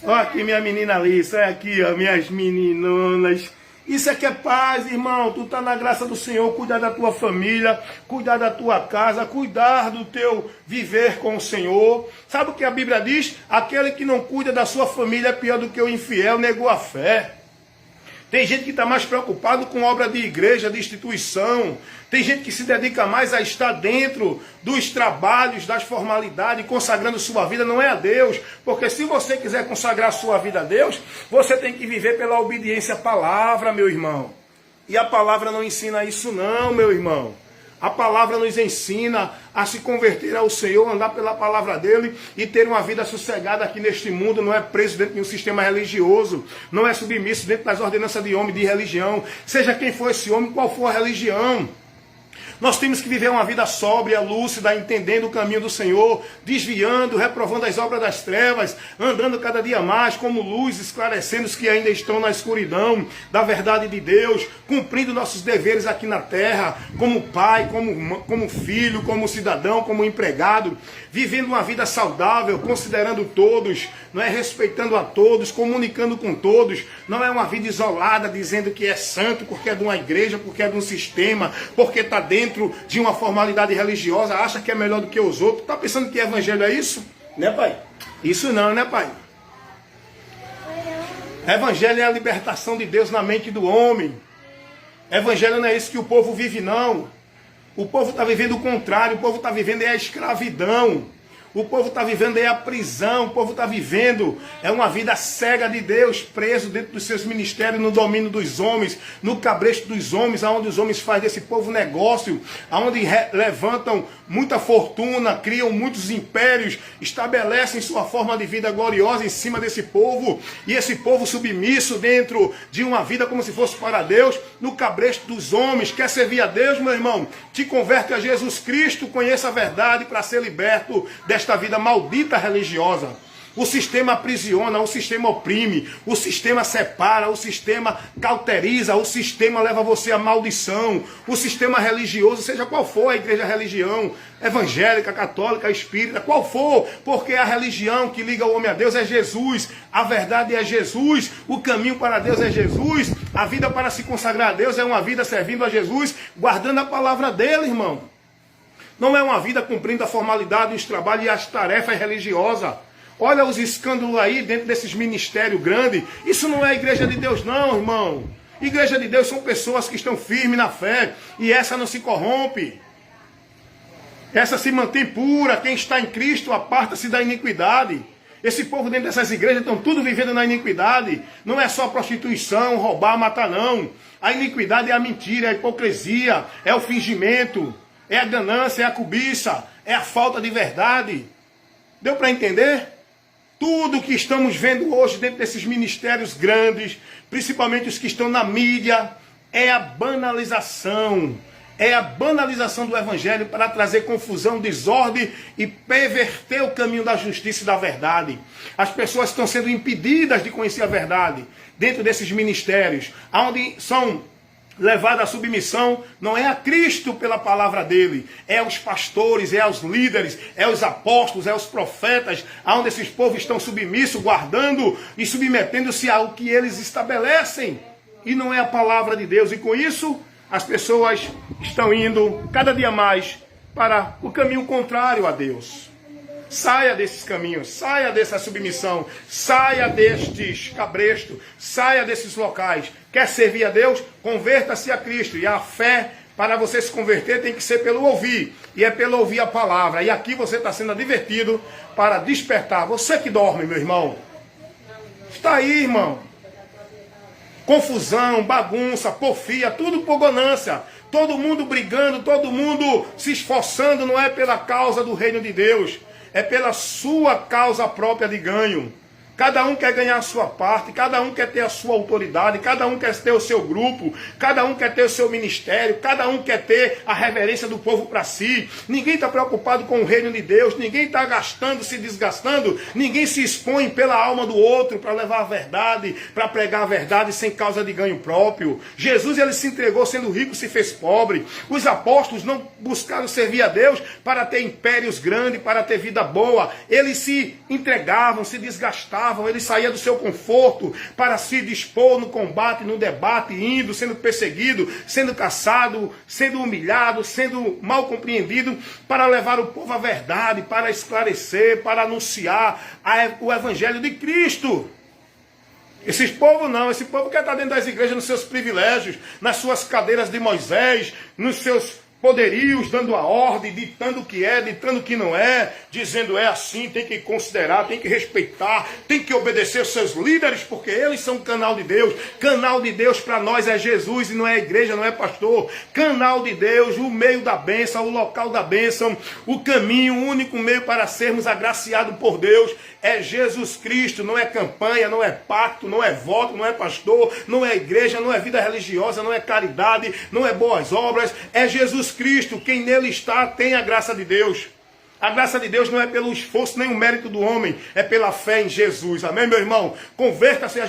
Olha aqui minha menina Alice, olha aqui, ó, minhas meninonas. Isso aqui é paz, irmão. Tu tá na graça do Senhor, cuidar da tua família, cuidar da tua casa, cuidar do teu viver com o Senhor. Sabe o que a Bíblia diz? Aquele que não cuida da sua família é pior do que o infiel, negou a fé. Tem gente que está mais preocupado com obra de igreja, de instituição. Tem gente que se dedica mais a estar dentro dos trabalhos, das formalidades, consagrando sua vida, não é a Deus. Porque se você quiser consagrar sua vida a Deus, você tem que viver pela obediência à palavra, meu irmão. E a palavra não ensina isso não, meu irmão. A palavra nos ensina a se converter ao Senhor, andar pela palavra dele e ter uma vida sossegada aqui neste mundo. Não é preso dentro de um sistema religioso, não é submisso dentro das ordenanças de homem, de religião. Seja quem for esse homem, qual for a religião. Nós temos que viver uma vida sóbria, lúcida, entendendo o caminho do Senhor, desviando, reprovando as obras das trevas, andando cada dia mais como luz, esclarecendo os que ainda estão na escuridão da verdade de Deus, cumprindo nossos deveres aqui na terra, como pai, como filho, como cidadão, como empregado, vivendo uma vida saudável, considerando todos, não é, respeitando a todos, comunicando com todos, não é uma vida isolada, dizendo que é santo porque é de uma igreja, porque é de um sistema, porque está dentro de uma formalidade religiosa, acha que é melhor do que os outros. Está pensando que evangelho é isso? Né, pai? Isso não, né, pai? Evangelho é a libertação de Deus na mente do homem. Evangelho não é isso que o povo vive, não. O povo está vivendo o contrário. O povo está vivendo a escravidão. O povo está vivendo a prisão, o povo está vivendo uma vida cega de Deus, preso dentro dos seus ministérios, no domínio dos homens, no cabresto dos homens, aonde os homens fazem desse povo negócio, aonde levantam muita fortuna, criam muitos impérios, estabelecem sua forma de vida gloriosa em cima desse povo, e esse povo submisso dentro de uma vida como se fosse para Deus, no cabresto dos homens. Quer servir a Deus, meu irmão? Te converte a Jesus Cristo, conheça a verdade para ser liberto desta vida maldita religiosa. O sistema aprisiona, o sistema oprime, o sistema separa, o sistema cauteriza, o sistema leva você à maldição. O sistema religioso, seja qual for a igreja, a religião, evangélica, católica, espírita, qual for, porque a religião que liga o homem a Deus é Jesus, a verdade é Jesus, o caminho para Deus é Jesus, a vida para se consagrar a Deus é uma vida servindo a Jesus, guardando a palavra dele, irmão. Não é uma vida cumprindo a formalidade, os trabalhos e as tarefas religiosas. Olha os escândalos aí dentro desses ministérios grandes. Isso não é a igreja de Deus não, irmão. Igreja de Deus são pessoas que estão firmes na fé. E essa não se corrompe. Essa se mantém pura. Quem está em Cristo aparta-se da iniquidade. Esse povo dentro dessas igrejas estão tudo vivendo na iniquidade. Não é só prostituição, roubar, matar não. A iniquidade é a mentira, é a hipocrisia, é o fingimento. É a ganância, é a cobiça, é a falta de verdade. Deu para entender? Tudo que estamos vendo hoje dentro desses ministérios grandes, principalmente os que estão na mídia, é a banalização. É a banalização do evangelho para trazer confusão, desordem e perverter o caminho da justiça e da verdade. As pessoas estão sendo impedidas de conhecer a verdade dentro desses ministérios, onde são levado à submissão, não é a Cristo pela palavra dele, é aos pastores, é aos líderes, é aos apóstolos, é aos profetas, aonde esses povos estão submissos, guardando e submetendo-se ao que eles estabelecem, e não é a palavra de Deus, e com isso as pessoas estão indo cada dia mais para o caminho contrário a Deus. Saia desses caminhos, saia dessa submissão, saia destes cabrestos, saia desses locais. Quer servir a Deus? Converta-se a Cristo. E a fé, para você se converter, tem que ser pelo ouvir. E é pelo ouvir a palavra. E aqui você está sendo advertido para despertar. Você que dorme, meu irmão. Está aí, irmão. Confusão, bagunça, porfia, tudo por ganância. Todo mundo brigando, todo mundo se esforçando, não é pela causa do reino de Deus. É pela sua causa própria de ganho. Cada um quer ganhar a sua parte, cada um quer ter a sua autoridade, cada um quer ter o seu grupo, cada um quer ter o seu ministério, cada um quer ter a reverência do povo para si. Ninguém está preocupado com o reino de Deus, ninguém está gastando, se desgastando, ninguém se expõe pela alma do outro para levar a verdade, para pregar a verdade sem causa de ganho próprio. Jesus, ele se entregou sendo rico, se fez pobre. Os apóstolos não buscaram servir a Deus para ter impérios grandes, para ter vida boa. Eles se entregavam, se desgastavam. Ele saía do seu conforto para se dispor no combate, no debate, indo, sendo perseguido, sendo caçado, sendo humilhado, sendo mal compreendido, para levar o povo à verdade, para esclarecer, para anunciar o evangelho de Cristo. Esse povo não, esse povo quer estar dentro das igrejas, nos seus privilégios, nas suas cadeiras de Moisés, nos seus poderios, dando a ordem, ditando o que é, ditando o que não é, dizendo é assim, tem que considerar, tem que respeitar, tem que obedecer os seus líderes, porque eles são canal de Deus. Canal de Deus para nós é Jesus e não é igreja, não é pastor. Canal de Deus, o meio da bênção, o local da bênção, o caminho, o único meio para sermos agraciados por Deus é Jesus Cristo. Não é campanha, não é pacto, não é voto, não é pastor, não é igreja, não é vida religiosa, não é caridade, não é boas obras, é Jesus Cristo. Quem nele está tem a graça de Deus. A graça de Deus não é pelo esforço nem o mérito do homem, é pela fé em Jesus. Amém, meu irmão? Converta-se a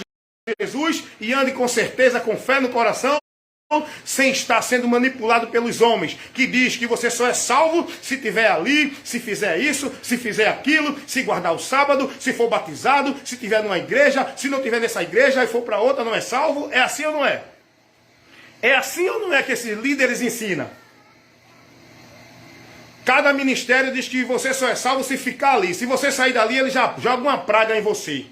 Jesus e ande com certeza, com fé no coração, sem estar sendo manipulado pelos homens, que diz que você só é salvo se tiver ali, se fizer isso, se fizer aquilo, se guardar o sábado, se for batizado, se tiver numa igreja, se não tiver nessa igreja e for para outra, não é salvo. É assim ou não é? É assim ou não é que esses líderes ensinam? Cada ministério diz que você só é salvo se ficar ali. Se você sair dali, ele já joga uma praga em você.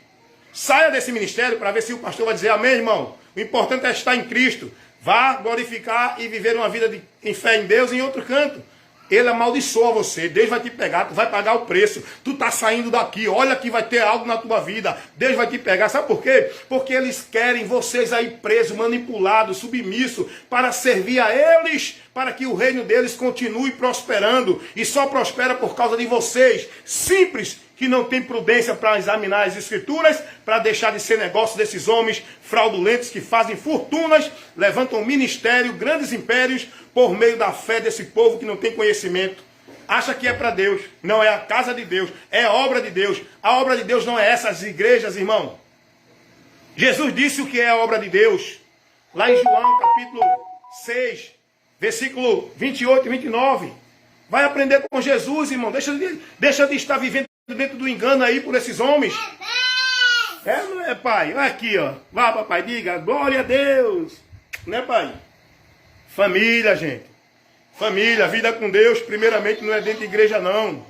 Saia desse ministério para ver se o pastor vai dizer amém, irmão. O importante é estar em Cristo. Vá glorificar e viver uma vida em fé em Deus em outro canto. Ele amaldiçoa você, Deus vai te pegar, tu vai pagar o preço. Tu tá saindo daqui, olha que vai ter algo na tua vida. Deus vai te pegar, sabe por quê? Porque eles querem vocês aí presos, manipulados, submissos, para servir a eles, para que o reino deles continue prosperando. E só prospera por causa de vocês, simples, que não tem prudência para examinar as escrituras, para deixar de ser negócio desses homens fraudulentos que fazem fortunas, levantam ministério, grandes impérios, por meio da fé desse povo que não tem conhecimento. Acha que é para Deus. Não, é a casa de Deus, é a obra de Deus. A obra de Deus não é essas igrejas, irmão. Jesus disse o que é a obra de Deus. Lá em João, capítulo 6, versículo 28 e 29. Vai aprender com Jesus, irmão. Deixa de estar vivendo dentro do engano aí por esses homens. É, não é, pai? Olha aqui, ó. Vá, papai, diga, glória a Deus. Não é, pai? Família, gente. Família, vida com Deus, primeiramente não é dentro de igreja, não.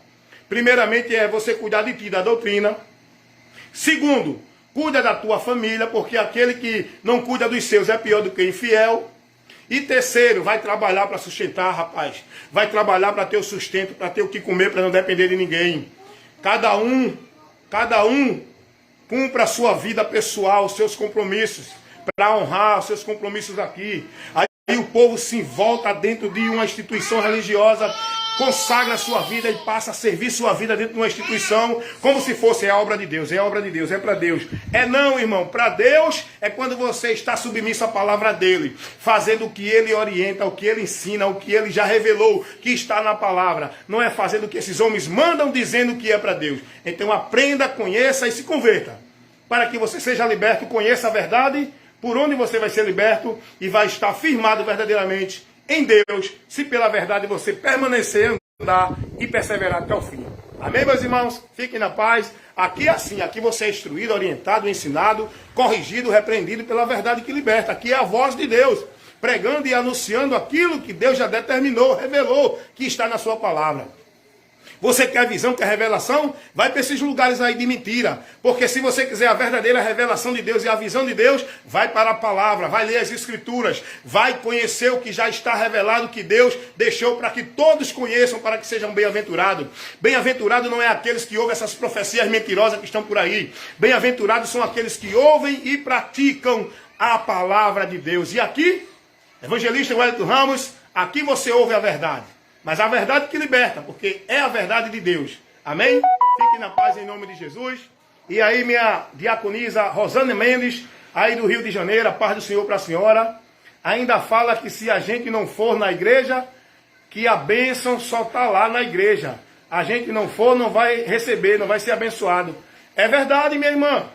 Primeiramente é você cuidar de ti, da doutrina. Segundo, cuida da tua família, porque aquele que não cuida dos seus é pior do que infiel. E terceiro, vai trabalhar para sustentar, rapaz. Vai trabalhar para ter o sustento, para ter o que comer, para não depender de ninguém. Cada um cumpra a sua vida pessoal, os seus compromissos, para honrar os seus compromissos aqui. Aí o povo se volta dentro de uma instituição religiosa, consagra a sua vida e passa a servir sua vida dentro de uma instituição, como se fosse a obra de Deus. É a obra de Deus, é para Deus. É não, irmão. Para Deus é quando você está submisso à palavra dele, fazendo o que ele orienta, o que ele ensina, o que ele já revelou, que está na palavra. Não é fazendo o que esses homens mandam, dizendo que é para Deus. Então aprenda, conheça e se converta. Para que você seja liberto, conheça a verdade, por onde você vai ser liberto e vai estar firmado verdadeiramente em Deus, se pela verdade você permanecer, andar e perseverar até o fim. Amém, meus irmãos? Fiquem na paz. Aqui é assim, aqui você é instruído, orientado, ensinado, corrigido, repreendido pela verdade que liberta. Aqui é a voz de Deus, pregando e anunciando aquilo que Deus já determinou, revelou, que está na sua palavra. Você quer visão, quer revelação? Vai para esses lugares aí de mentira. Porque se você quiser a verdadeira revelação de Deus e a visão de Deus, vai para a palavra, vai ler as escrituras, vai conhecer o que já está revelado, que Deus deixou para que todos conheçam, para que sejam bem-aventurados. Bem-aventurado não é aqueles que ouvem essas profecias mentirosas que estão por aí. Bem-aventurados são aqueles que ouvem e praticam a palavra de Deus. E aqui, evangelista Wellington Ramos, aqui você ouve a verdade. Mas a verdade que liberta, porque é a verdade de Deus. Amém? Fiquem na paz em nome de Jesus. E aí minha diaconisa Rosane Mendes, aí do Rio de Janeiro, a paz do Senhor para a senhora, ainda fala que se a gente não for na igreja, que a bênção só está lá na igreja. A gente não for, não vai receber, não vai ser abençoado. É verdade, minha irmã.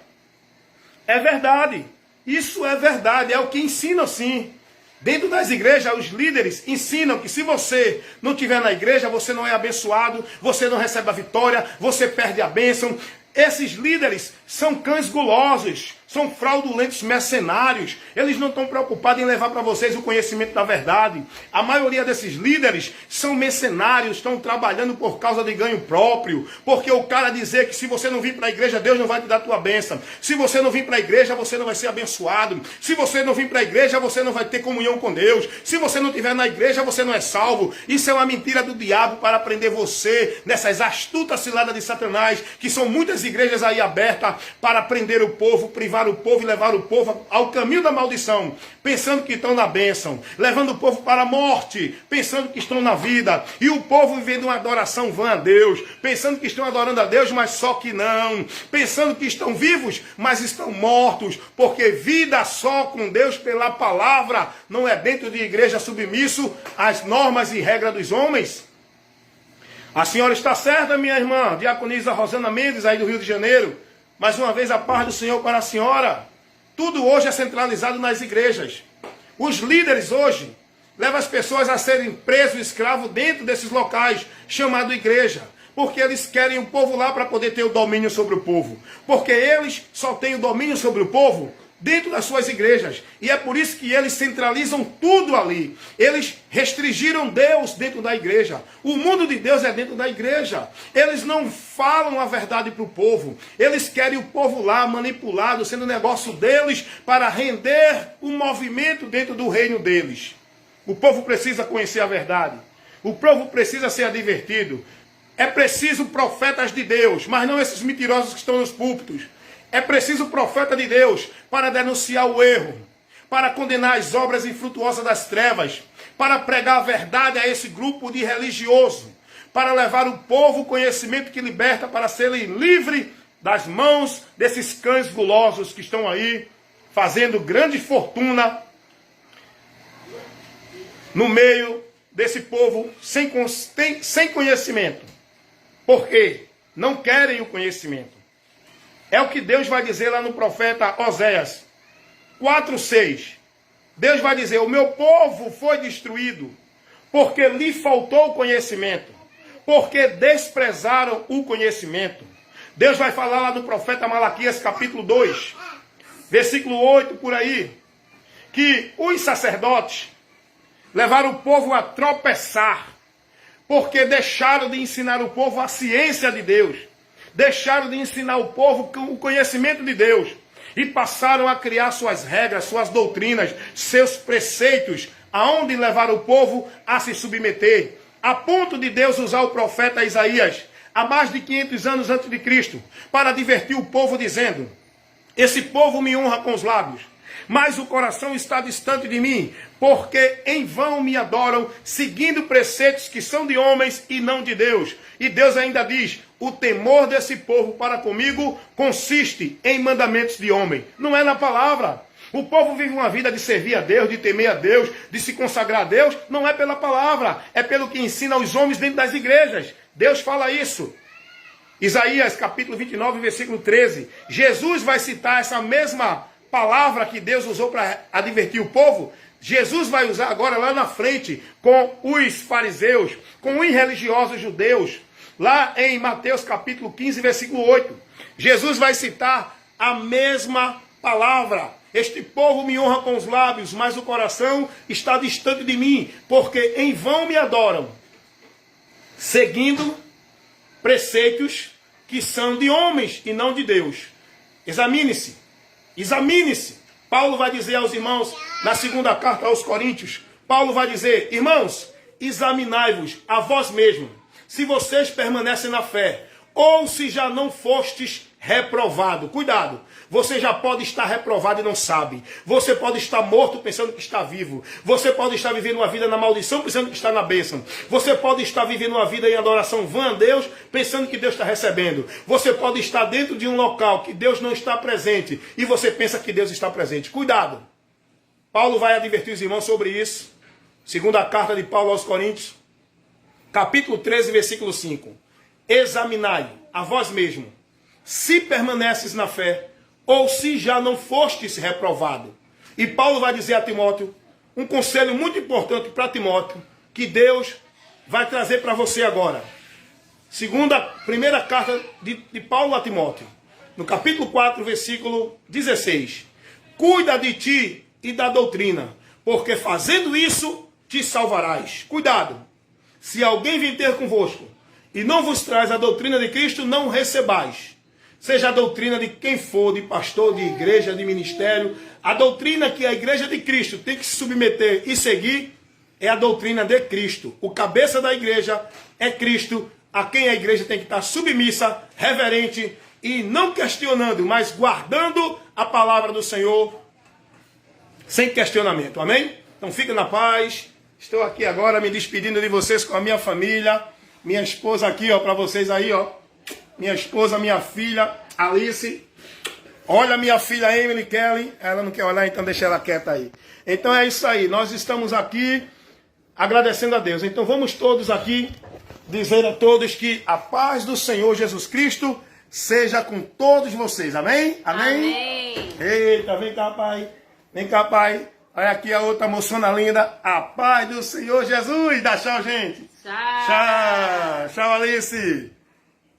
É verdade. Isso é verdade, é o que ensinam sim. Dentro das igrejas, os líderes ensinam que se você não estiver na igreja, você não é abençoado, você não recebe a vitória, você perde a bênção. Esses líderes são cães gulosos, são fraudulentos mercenários. Eles não estão preocupados em levar para vocês o conhecimento da verdade. A maioria desses líderes são mercenários, estão trabalhando por causa de ganho próprio. Porque o cara dizer que se você não vir para a igreja, Deus não vai te dar a tua bênção. Se você não vir para a igreja, você não vai ser abençoado. Se você não vir para a igreja, você não vai ter comunhão com Deus. Se você não estiver na igreja, você não é salvo. Isso é uma mentira do diabo para prender você nessas astutas ciladas de Satanás, que são muitas igrejas aí abertas para prender o povo, privar o povo e levar o povo ao caminho da maldição, pensando que estão na bênção, levando o povo para a morte, pensando que estão na vida, e o povo vivendo uma adoração vã a Deus, pensando que estão adorando a Deus, mas só que não, pensando que estão vivos, mas estão mortos, porque vida só com Deus pela palavra não é dentro de igreja submisso às normas e regras dos homens. A senhora está certa, minha irmã, diaconisa Rosana Mendes, aí do Rio de Janeiro. Mais uma vez, a paz do Senhor para a senhora. Tudo hoje é centralizado nas igrejas. Os líderes hoje levam as pessoas a serem presos, escravos dentro desses locais, chamado igreja. Porque eles querem o povo lá para poder ter o domínio sobre o povo. Porque eles só têm o domínio sobre o povo dentro das suas igrejas. E é por isso que eles centralizam tudo ali. Eles restringiram Deus dentro da igreja. O mundo de Deus é dentro da igreja. Eles não falam a verdade para o povo. Eles querem o povo lá manipulado, sendo negócio deles para render o movimento dentro do reino deles. O povo precisa conhecer a verdade. O povo precisa ser advertido. É preciso profetas de Deus, mas não esses mentirosos que estão nos púlpitos. É preciso profeta de Deus para denunciar o erro, para condenar as obras infrutuosas das trevas, para pregar a verdade a esse grupo de religioso, para levar o povo o conhecimento que liberta para serem livres das mãos desses cães gulosos que estão aí fazendo grande fortuna no meio desse povo sem conhecimento. Por quê? Não querem o conhecimento. É o que Deus vai dizer lá no profeta Oséias 4:6. Deus vai dizer: o meu povo foi destruído porque lhe faltou o conhecimento, porque desprezaram o conhecimento. Deus vai falar lá no profeta Malaquias capítulo 2, versículo 8 por aí, que os sacerdotes levaram o povo a tropeçar, porque deixaram de ensinar o povo a ciência de Deus. Deixaram de ensinar o povo o conhecimento de Deus. E passaram a criar suas regras, suas doutrinas, seus preceitos, aonde levar o povo a se submeter. A ponto de Deus usar o profeta Isaías, há mais de 500 anos antes de Cristo, para advertir o povo dizendo: esse povo me honra com os lábios, mas o coração está distante de mim, porque em vão me adoram, seguindo preceitos que são de homens e não de Deus. E Deus ainda diz: o temor desse povo para comigo consiste em mandamentos de homem. Não é na palavra. O povo vive uma vida de servir a Deus, de temer a Deus, de se consagrar a Deus. Não é pela palavra, é pelo que ensina os homens dentro das igrejas. Deus fala isso. Isaías capítulo 29, versículo 13. Jesus vai citar essa mesma palavra que Deus usou para advertir o povo. Jesus vai usar agora lá na frente com os fariseus, com os religiosos judeus. Lá em Mateus capítulo 15, versículo 8. Jesus vai citar a mesma palavra. Este povo me honra com os lábios, mas o coração está distante de mim, porque em vão me adoram, seguindo preceitos que são de homens e não de Deus. Examine-se. Examine-se. Paulo vai dizer aos irmãos, na segunda carta aos Coríntios, Paulo vai dizer: irmãos, examinai-vos a vós mesmos, se vocês permanecem na fé, ou se já não fostes reprovado. Cuidado, você já pode estar reprovado e não sabe. Você pode estar morto pensando que está vivo. Você pode estar vivendo uma vida na maldição pensando que está na bênção. Você pode estar vivendo uma vida em adoração vã a Deus pensando que Deus está recebendo. Você pode estar dentro de um local que Deus não está presente e você pensa que Deus está presente. Cuidado. Paulo vai advertir os irmãos sobre isso. Segunda carta de Paulo aos Coríntios, capítulo 13, versículo 5. Examinai a vós mesmo, se permaneces na fé, ou se já não fostes reprovado. E Paulo vai dizer a Timóteo, um conselho muito importante para Timóteo, que Deus vai trazer para você agora. Primeira carta de Paulo a Timóteo, no capítulo 4, versículo 16. Cuida de ti e da doutrina, porque fazendo isso te salvarás. Cuidado, se alguém vir ter convosco e não vos traz a doutrina de Cristo, não recebais. Seja a doutrina de quem for, de pastor, de igreja, de ministério. A doutrina que a igreja de Cristo tem que se submeter e seguir é a doutrina de Cristo. O cabeça da igreja é Cristo, a quem a igreja tem que estar submissa, reverente e não questionando, mas guardando a palavra do Senhor sem questionamento. Amém? Então fica na paz. Estou aqui agora me despedindo de vocês com a minha família. Minha esposa aqui, ó, para vocês aí, ó. Minha esposa, minha filha, Alice. Olha minha filha Emily Kelly. Ela não quer olhar, então deixa ela quieta aí. Então é isso aí. Nós estamos aqui agradecendo a Deus. Então vamos todos aqui dizer a todos que a paz do Senhor Jesus Cristo seja com todos vocês. Amém? Amém? Amém. Eita, vem cá, pai. Vem cá, pai. Olha aqui a outra moçona linda. A paz do Senhor Jesus. Dá tchau, gente. Tchau. Tchau. Tchau, Alice.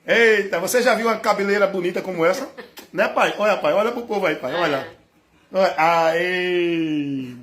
Eita, você já viu uma cabeleira bonita como essa? Né, pai? Olha, pai. Olha pro povo aí, pai. Olha. Olha. Aê.